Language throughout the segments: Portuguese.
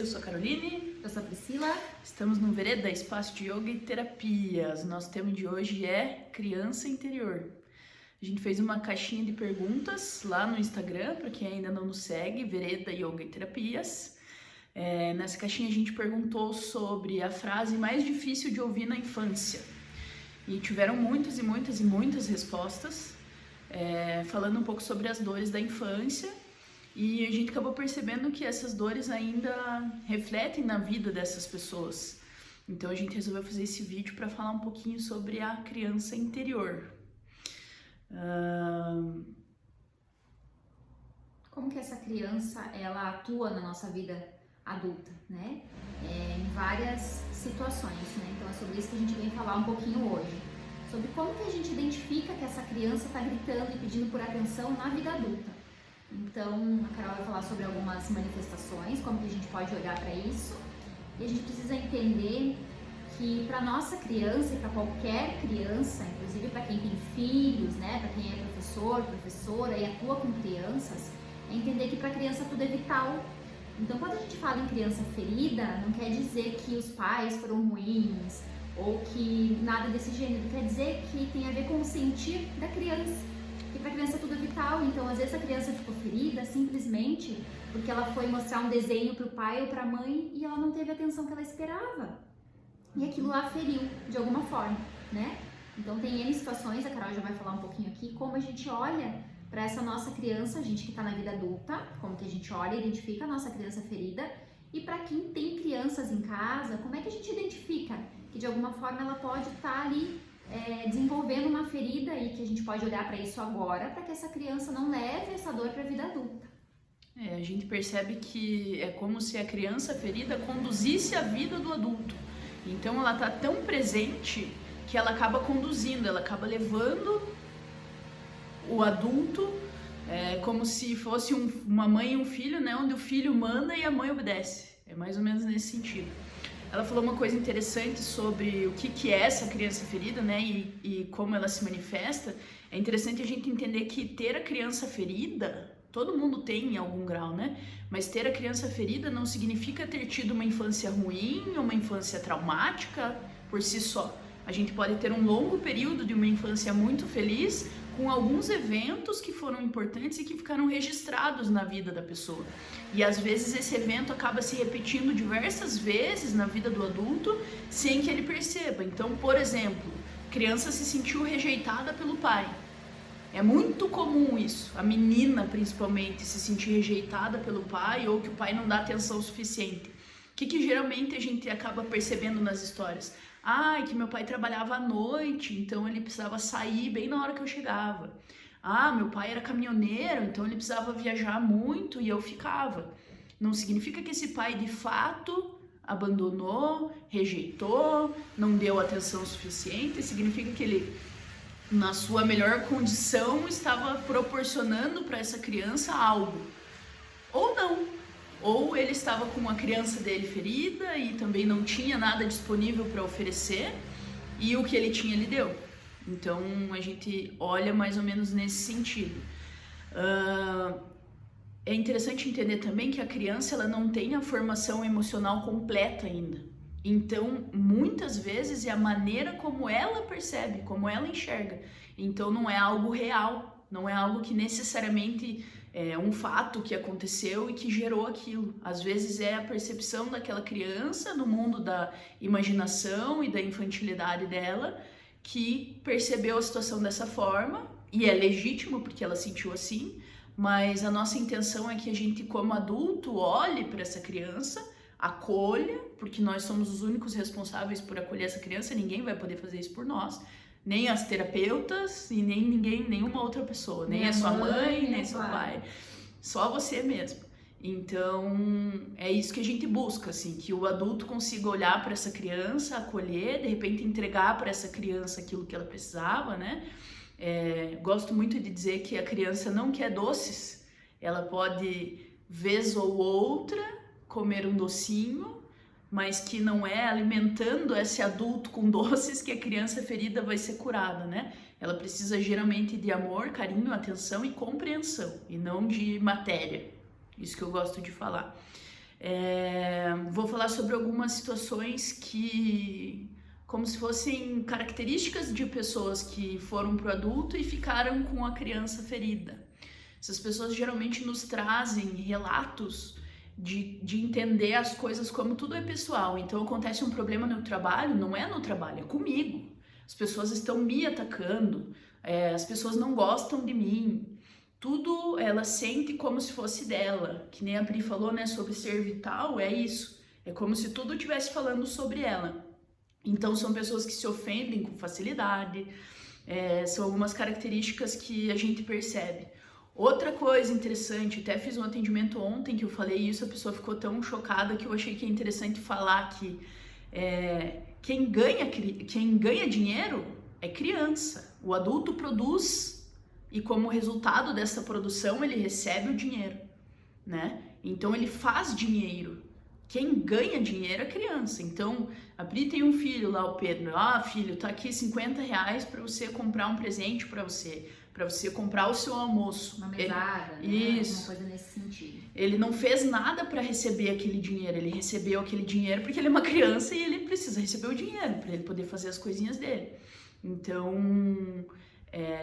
eu sou a Caroline. Eu sou a Priscila. Estamos no Vereda, Espaço de Yoga e Terapias. Nosso tema de hoje é criança interior. A gente fez uma caixinha de perguntas lá no Instagram, para quem ainda não nos segue, Vereda, Yoga e Terapias. Nessa caixinha a gente perguntou sobre a frase mais difícil de ouvir na infância. E tiveram muitas respostas, falando um pouco sobre as dores da infância. E a gente acabou percebendo que essas dores ainda refletem na vida dessas pessoas. Então a gente resolveu fazer esse vídeo para falar um pouquinho sobre a criança interior. Como que essa criança, ela atua na nossa vida adulta, né? Em várias situações, né? Então é sobre isso que a gente vem falar um pouquinho hoje. Sobre como que a gente identifica que essa criança está gritando e pedindo por atenção na vida adulta. Então, a Carol vai falar sobre algumas manifestações, como que a gente pode olhar para isso. E a gente precisa entender que para nossa criança e para qualquer criança, inclusive para quem tem filhos, né, para quem é professor, professora e atua com crianças, é entender que para a criança tudo é vital. Então, quando a gente fala em criança ferida, não quer dizer que os pais foram ruins ou que nada desse gênero. Quer dizer que tem a ver com o sentir da criança. E para a criança tudo é vital, então às vezes a criança ficou ferida simplesmente porque ela foi mostrar um desenho para o pai ou para a mãe e ela não teve a atenção que ela esperava. E aquilo a feriu de alguma forma, né? Então tem N situações, a Carol já vai falar um pouquinho aqui, como a gente olha para essa nossa criança, a gente que está na vida adulta, como que a gente olha e identifica a nossa criança ferida. E para quem tem crianças em casa, como é que a gente identifica que de alguma forma ela pode estar ali desenvolvendo uma ferida e que a gente pode olhar para isso agora, para que essa criança não leve essa dor para a vida adulta. A gente percebe que é como se a criança ferida conduzisse a vida do adulto. Então ela está tão presente que ela acaba conduzindo, ela acaba levando o adulto, como se fosse uma mãe e um filho, né, onde o filho manda e a mãe obedece. É mais ou menos nesse sentido. Ela falou uma coisa interessante sobre o que é essa criança ferida, né, e como ela se manifesta. É interessante a gente entender que ter a criança ferida, todo mundo tem em algum grau, né, mas ter a criança ferida não significa ter tido uma infância ruim, uma infância traumática por si só. A gente pode ter um longo período de uma infância muito feliz, com alguns eventos que foram importantes e que ficaram registrados na vida da pessoa. E às vezes esse evento acaba se repetindo diversas vezes na vida do adulto sem que ele perceba. Então, por exemplo, criança se sentiu rejeitada pelo pai. É muito comum isso, a menina principalmente se sentir rejeitada pelo pai ou que o pai não dá atenção suficiente. O que geralmente a gente acaba percebendo nas histórias? Que meu pai trabalhava à noite, então ele precisava sair bem na hora que eu chegava. Meu pai era caminhoneiro, então ele precisava viajar muito e eu ficava. Não significa que esse pai de fato abandonou, rejeitou, não deu atenção suficiente, significa que ele, na sua melhor condição, estava proporcionando para essa criança algo. Ou não. Ou ele estava com a criança dele ferida e também não tinha nada disponível para oferecer e o que ele tinha ele deu. Então a gente olha mais ou menos nesse sentido. É interessante entender também que a criança ela não tem a formação emocional completa ainda. Então muitas vezes é a maneira como ela percebe, como ela enxerga. Então não é algo real, não é algo que necessariamente é um fato que aconteceu e que gerou aquilo. Às vezes é a percepção daquela criança no mundo da imaginação e da infantilidade dela que percebeu a situação dessa forma e é legítimo porque ela sentiu assim, mas a nossa intenção é que a gente como adulto olhe para essa criança, acolha, porque nós somos os únicos responsáveis por acolher essa criança, ninguém vai poder fazer isso por nós. Nem as terapeutas e nem ninguém, nenhuma outra pessoa, nem a sua mãe, nem seu pai, só você mesmo. Então é isso que a gente busca, assim, que o adulto consiga olhar para essa criança, acolher, de repente entregar para essa criança aquilo que ela precisava, né? Gosto muito de dizer que a criança não quer doces, ela pode, vez ou outra, comer um docinho, mas que não é alimentando esse adulto com doces que a criança ferida vai ser curada, né? Ela precisa geralmente de amor, carinho, atenção e compreensão, e não de matéria. Isso que eu gosto de falar. Vou falar sobre algumas situações que, como se fossem características de pessoas que foram pro adulto e ficaram com a criança ferida. Essas pessoas geralmente nos trazem relatos de entender as coisas como tudo é pessoal. Então acontece um problema no trabalho, não é no trabalho, é comigo. As pessoas estão me atacando, as pessoas não gostam de mim. Tudo ela sente como se fosse dela. Que nem a Pri falou, né, sobre ser vital, é isso. É como se tudo estivesse falando sobre ela. Então são pessoas que se ofendem com facilidade, são algumas características que a gente percebe. Outra coisa interessante, até fiz um atendimento ontem que eu falei isso, a pessoa ficou tão chocada que eu achei que é interessante falar que quem ganha dinheiro é criança. O adulto produz e como resultado dessa produção ele recebe o dinheiro, né? Então ele faz dinheiro. Quem ganha dinheiro é criança. Então, a Pri tem um filho lá, o Pedro. Filho, tá aqui R$50 para você comprar um presente para você comprar o seu almoço. Uma mesada, né? Isso. Alguma coisa nesse sentido. Ele não fez nada para receber aquele dinheiro. Ele recebeu aquele dinheiro porque ele é uma criança e ele precisa receber o dinheiro para ele poder fazer as coisinhas dele. Então,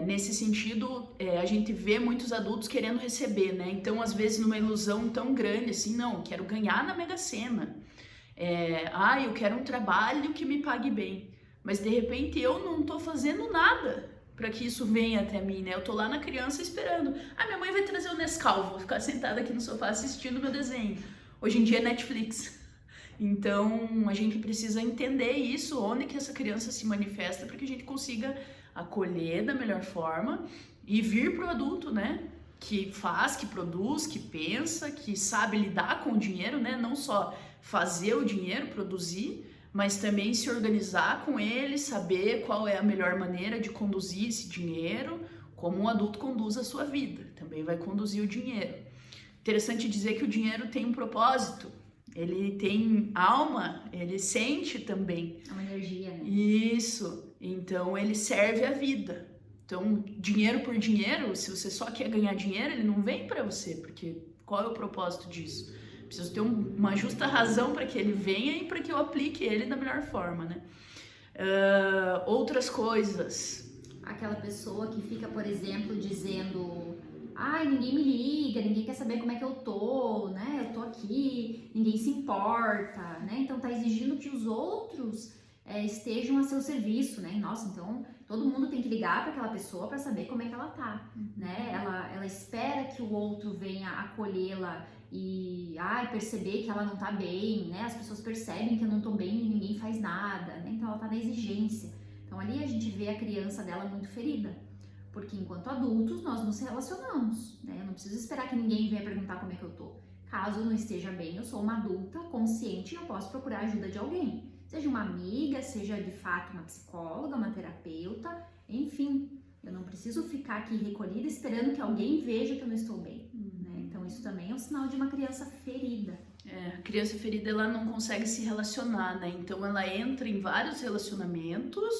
nesse sentido, a gente vê muitos adultos querendo receber, né? Então, às vezes, numa ilusão tão grande assim, não, eu quero ganhar na Mega Sena. Eu quero um trabalho que me pague bem. Mas, de repente, eu não tô fazendo nada para que isso venha até mim, né? Eu tô lá na criança esperando. Minha mãe vai trazer o Nescau, vou ficar sentada aqui no sofá assistindo meu desenho. Hoje em dia é Netflix. Então, a gente precisa entender isso, onde que essa criança se manifesta, para que a gente consiga acolher da melhor forma e vir pro adulto, né? Que faz, que produz, que pensa, que sabe lidar com o dinheiro, né? Não só fazer o dinheiro, produzir, mas também se organizar com ele, saber qual é a melhor maneira de conduzir esse dinheiro, como um adulto conduz a sua vida, também vai conduzir o dinheiro. Interessante dizer que o dinheiro tem um propósito, ele tem alma, ele sente também. É uma energia, né? Isso, então ele serve a vida. Então, dinheiro por dinheiro, se você só quer ganhar dinheiro, ele não vem para você, porque qual é o propósito disso? Preciso ter uma justa razão para que ele venha e para que eu aplique ele da melhor forma, né? Outras coisas. Aquela pessoa que fica, por exemplo, dizendo: ninguém me liga, ninguém quer saber como é que eu tô, né? Eu tô aqui, ninguém se importa, né? Então tá exigindo que os outros estejam a seu serviço, né? Nossa, então todo mundo tem que ligar para aquela pessoa para saber como é que ela tá, né? Ela espera que o outro venha acolhê-la e perceber que ela não tá bem, né? As pessoas percebem que eu não tô bem e ninguém faz nada, né? Então ela tá na exigência. Então ali a gente vê a criança dela muito ferida, porque enquanto adultos nós nos relacionamos, né? Eu não preciso esperar que ninguém venha perguntar como é que eu tô. Caso eu não esteja bem, eu sou uma adulta consciente e eu posso procurar ajuda de alguém. Seja uma amiga, seja de fato uma psicóloga, uma terapeuta, enfim. Eu não preciso ficar aqui recolhida esperando que alguém veja que eu não estou bem, né? Então isso também é um sinal de uma criança ferida. A criança ferida, ela não consegue se relacionar, né? Então ela entra em vários relacionamentos,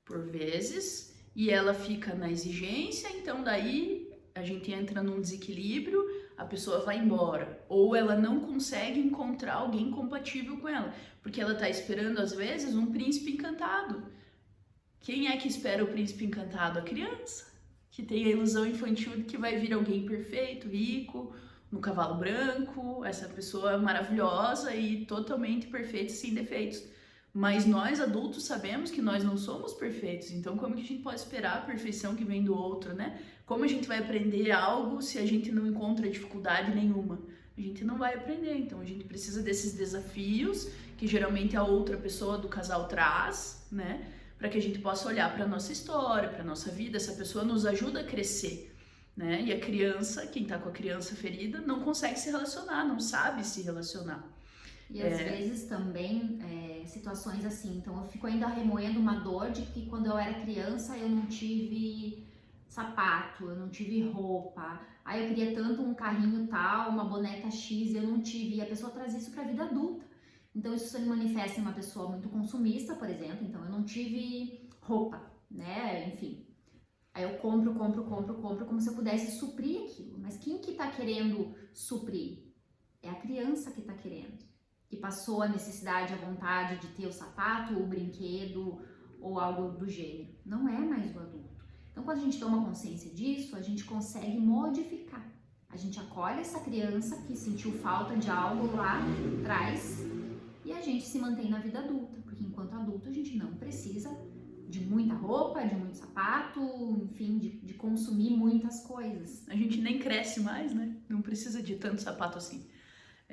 por vezes, e ela fica na exigência, então daí a gente entra num desequilíbrio, a pessoa vai embora, ou ela não consegue encontrar alguém compatível com ela, porque ela tá esperando às vezes um príncipe encantado. Quem é que espera o príncipe encantado? A criança, que tem a ilusão infantil de que vai vir alguém perfeito, rico, no cavalo branco, essa pessoa maravilhosa e totalmente perfeita, sem defeitos. Mas nós adultos sabemos que nós não somos perfeitos, então como que a gente pode esperar a perfeição que vem do outro, né? Como a gente vai aprender algo se a gente não encontra dificuldade nenhuma? A gente não vai aprender, então a gente precisa desses desafios que geralmente a outra pessoa do casal traz, né? Para que a gente possa olhar para a nossa história, para a nossa vida, essa pessoa nos ajuda a crescer, né? E a criança, quem tá com a criança ferida, não consegue se relacionar, não sabe se relacionar. E às vezes também situações assim, então eu fico ainda remoendo uma dor de que quando eu era criança eu não tive sapato, eu não tive roupa, eu queria tanto um carrinho tal, uma boneca X, eu não tive, e a pessoa traz isso pra vida adulta. Então isso se manifesta em uma pessoa muito consumista, por exemplo, então eu não tive roupa, né, enfim. Aí eu compro como se eu pudesse suprir aquilo, mas quem que tá querendo suprir? É a criança que está querendo, que passou a necessidade, a vontade de ter o sapato, o brinquedo ou algo do gênero. Não é mais o adulto. Então, quando a gente toma consciência disso, a gente consegue modificar. A gente acolhe essa criança que sentiu falta de algo lá atrás e a gente se mantém na vida adulta, porque enquanto adulto a gente não precisa de muita roupa, de muito sapato, enfim, de consumir muitas coisas. A gente nem cresce mais, né? Não precisa de tanto sapato assim.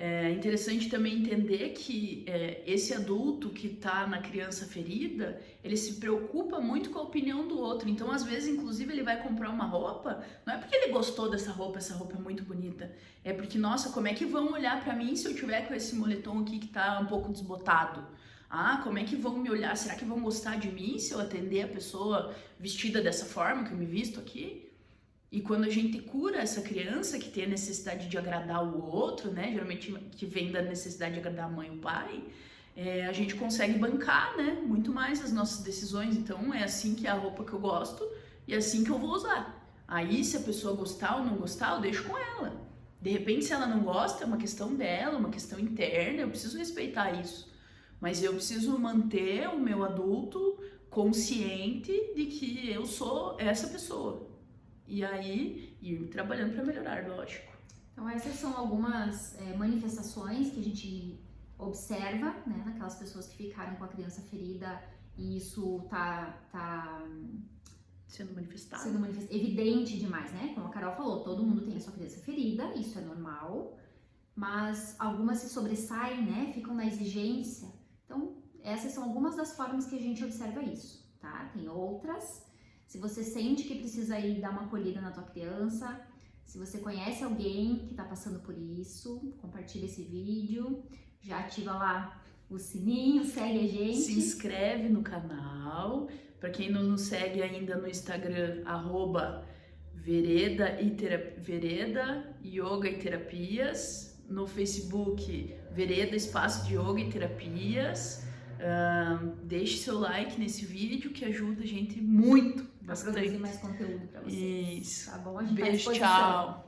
É interessante também entender que esse adulto que está na criança ferida, ele se preocupa muito com a opinião do outro. Então, às vezes, inclusive, ele vai comprar uma roupa, não é porque ele gostou dessa roupa, essa roupa é muito bonita. É porque, nossa, como é que vão olhar para mim se eu tiver com esse moletom aqui que tá um pouco desbotado? Ah, como é que vão me olhar? Será que vão gostar de mim se eu atender a pessoa vestida dessa forma que eu me visto aqui? E quando a gente cura essa criança que tem a necessidade de agradar o outro, né, geralmente que vem da necessidade de agradar a mãe e o pai, a gente consegue bancar, né, muito mais as nossas decisões. Então é assim que é a roupa que eu gosto e é assim que eu vou usar. Aí se a pessoa gostar ou não gostar, eu deixo com ela. De repente, se ela não gosta, é uma questão dela, uma questão interna, eu preciso respeitar isso. Mas eu preciso manter o meu adulto consciente de que eu sou essa pessoa. E aí, ir trabalhando para melhorar, lógico. Então, essas são algumas manifestações que a gente observa, né, naquelas pessoas que ficaram com a criança ferida e isso tá sendo manifestado. Evidente demais, né? Como a Carol falou, todo mundo tem a sua criança ferida, isso é normal, mas algumas se sobressaem, né, ficam na exigência. Então, essas são algumas das formas que a gente observa isso, tá? Tem outras. Se você sente que precisa ir dar uma acolhida na tua criança, se você conhece alguém que está passando por isso, compartilha esse vídeo, já ativa lá o sininho, segue a gente. Se inscreve no canal. Para quem não nos segue ainda no Instagram, @Vereda Yoga e Terapias. No Facebook, Vereda Espaço de Yoga e Terapias. Deixe seu like nesse vídeo que ajuda a gente muito. Bastante. Pra produzir mais conteúdo pra vocês. Isso. Tá bom? A gente beijo, tchau.